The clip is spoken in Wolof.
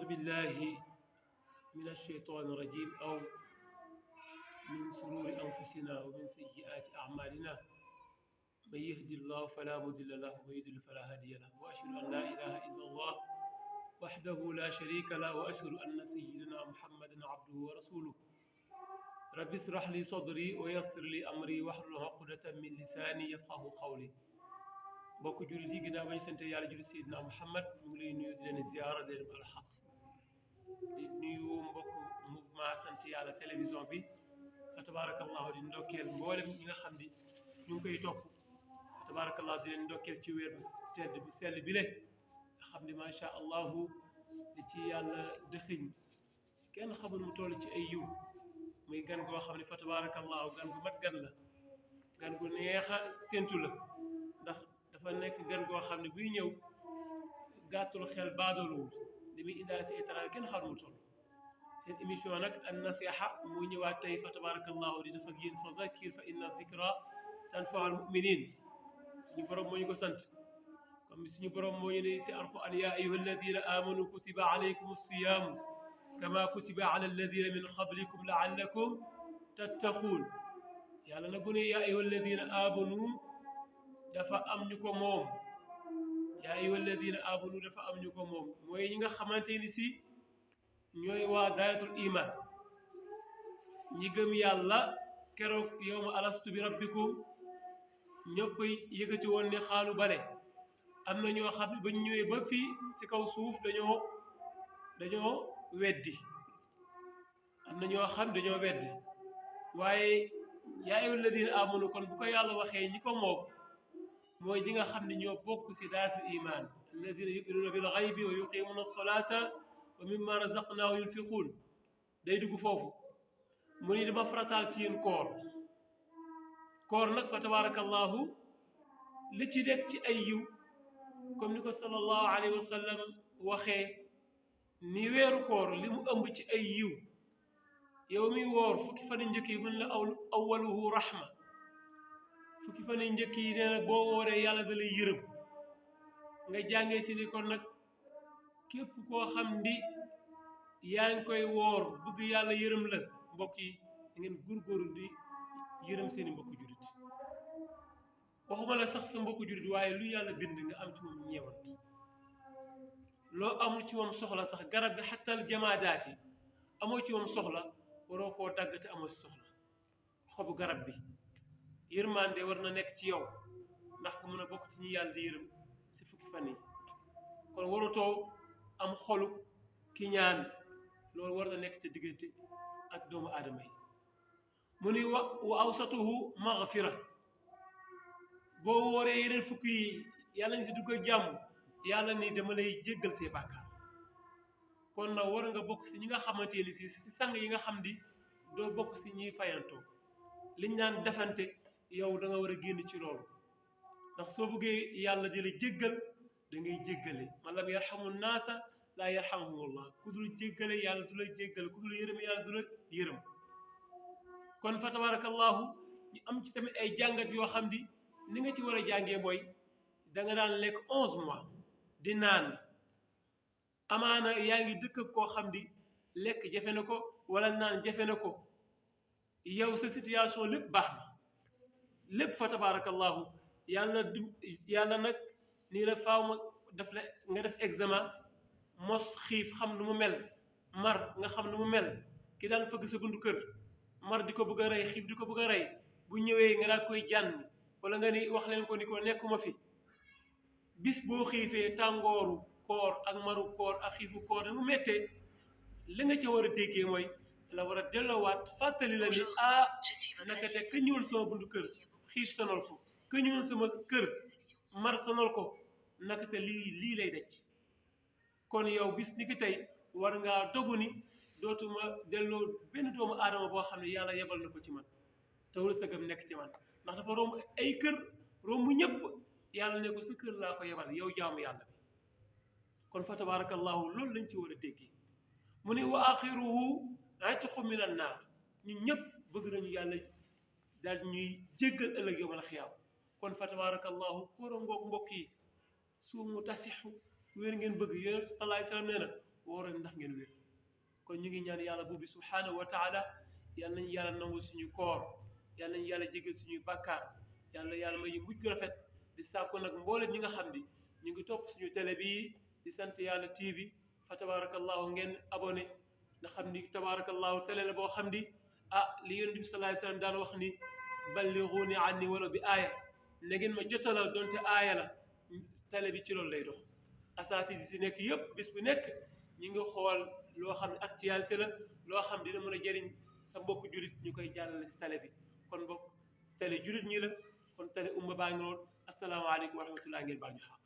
بالله من الشيطان الرجيم أو من شرور أنفسنا ومن سيئات أعمالنا من يهد الله فلا مضل له ومن يضلل فلا هادي له وأشهد أن لا إله إلا الله وحده لا شريك له وأشهد أن سيدنا محمدا عبده ورسوله رب اشرح لي صدري ويسر لي أمري واحلل عقدة من لساني يفقه قولي bokk jullit yi ginnaaw bañ sant yàlla julli Seydina Muhammad ñu ngi lay nuyu di leen ziyaara di leen bal xaq di nuyu mbokk mouvement sant yàlla télévision bi fa tabarakallahu di ndokkeel mboolem ñi nga xam ni ñu ngi koy topp fa tabarakallahu di leen ndokkeel ci weer bu tedd bu sell bi le nga xam ni macha allahu di ci yàlla dëxiñ kenn xamul mu toll ci ay yiw muy gan goo xam ne fa tabarakallahu gan gu mat gan la gan gu neex a séntu la ndax dafa nekk gan goo xam ne buy ñëw gàttul xel baadooluwul li muy indaale si étranger kenn xamul mu toll seen émission nag an nasiha mu ñëwaat tey fa tabarakallahu di def ak yéen fa zakir fa inna zikra tanfau al muminin suñu borom moo ñu ko sant comme suñu borom moo ñu ne si alquran ya ayuha alladina amanu kutiba alaykum alsiyamu kama kutiba ala alladina min qablikum laallakum tattaquun yàlla nag bu ne ya ayuha alladina amanu dafa am ñu ko moom yaa ayyuha alladina amanu dafa am ñu ko moom mooy ñi nga xamante ni si ñooy waa daaratul iman ñi gëm yàlla keroog yawma alastu bi rabbikum ñëpp yëkkati woon ne xaalu bale am na ñoo xam ne ba ñu ñëwee ba fii si kaw suuf dañoo weddi am na ñoo xam dañoo weddi waaye yaa ayyuha alladina amanu kon bu ko yàlla waxee ñi ko moom mooy ñi nga xam ne ñoo bokk si daaratul iman alladina yuminuuna bil xaybi wa yuqimuuna alsolata wa mimma razaqnaahum yunfiquun day dugg foofu mu ni dama farataal ci yéen koor nag fa tabarakallahu li ci nekk ci ay yiw comme ni ko sallallahu alayhi wa sallam waxee ni weeru koor li mu ëmb ci ay yiw yow mi woor fukki fan njëkk yi mën la awwaluhu rahma fukki fan yi njëkk yi nee na boo wooree yàlla da lay yërëm nga jàngee si ni kon nag képp koo xam ni yaa ngi koy woor bëgg yàlla yërëm la mbokk yi da ngeen góorgóorlu di yërëm seeni mbokku jurit waxuma la sax sa mbokku jurit waaye lu yàlla bind nga am ci moom ñeewant loo amul ci moom soxla sax garab gi xattal jamaadaat yi amoo ci moom soxla waroo koo dagg te amoo si soxla xobu garab bi yërmande war na nekk ci yow ndax ko mën a bokk ci ñi yàlla di yërëm si fukki fan yi kon warutoo am xolu ki ñaan loolu war na nekk ci diggante ak doomu aadama yi mu ni wa awsatuhu maghfira boo wooree yeneen fukki yi yàlla ñu si dugg ak jàmm yàlla ni dama lay jéggal say bàkkaar kon nag war nga bokk si ñi nga xamante ni si sang yi nga xam di doo bokk si ñuy fayantoo liñ naan defante yow da nga war a génn ci loolu ndax soo bëggee yàlla di la jéggal da ngay jéggale man lam yarhamu naasa laa yarhamuhumullah ku dul jéggale yàlla du la jéggale ku dul yërëm yàlla du la yërëm kon fa tabarakallahu ñu am ci tamit ay jàngat yoo xam di ni nga ci war a jàngee mooy da nga daan lekk 11 mois di naan amaana yaa ngi dëkk ak koo xam di lekk jafe na ko wala naan jafe na ko yow sa situation lépp baax na lépp fa tabarakallahu yàlla nag nii la faaw ma def la nga def examen mos xiif xam nu mu mel mar nga xam nu mu mel ki daan fëgg sa buntu kër mar di ko bëgg a rey xiif di ko bëgg a rey bu ñëwee nga daal koy jànn wala nga ni wax leen ko ni ko nekkuma fi bis boo xiifee tàngooru koor ak maru koor ak xiifu koor da mu méttee li nga ca war a déggee mooy la war a delloowaat fàttali la ni naka te ka ñëwul sama buntu kër xiif sonal ko ka ñëwul sama kër mar sonal ko naka te lii lay daj kon yow bis ni ki tey war ngaa dogu ni dootuma delloo benn doomu aadama boo xam ne yàlla yebal na ko ci man te wërsëgam nekk ci man ndax dafa romb ay kër romb ñëpp yàlla ne ko sa kër laa ko yebal yow jaamu yàlla bi kon fa tabarakallahu loolu lañ ci war a déggee mu ne wa axiruhu atqu min an naar ñun ñëpp bëgg nañu yàlla daal ñuy jéggal ëllëg yawmal xiyaam kon fa tabarakallahu koor a ngoog mbokk yi suumu tasixu wér ngeen bëgg yéen salaay salaam nee na woor ndax ngeen wér kon ñu ngi ñaan yàlla buur bi subhanahu wa taala yal nañu yàlla nangu suñu koor yal nañu yàlla jégal suñuy bàkkaar yàlla may ñu mujj gu rafet di sàkku nag mboolem ñi nga xam ni ñu ngi topp suñu télé bii di sant yàlla TV fa tabarakallahu ngeen abonné nga xam ni tabarakallahu télé la boo xam ni li yonent bi sallallahu alayhi wasallam daan wax ni ballighuuni anni wala bi aaya na ngeen ma jotalal donte aaya la télé bi ci loolu lay dox asaati di si nekk yëpp bis bu nekk ñi ngi xool loo xam ne actualité la loo xam dina mën a jëriñ sa mbokk julit ñu koy jàllale si télé bi kon mbokk télé julit ñi la kon télé umma baa ngi noonu asalaamaaleykum wa rahmatullah ngeen baal ñu xam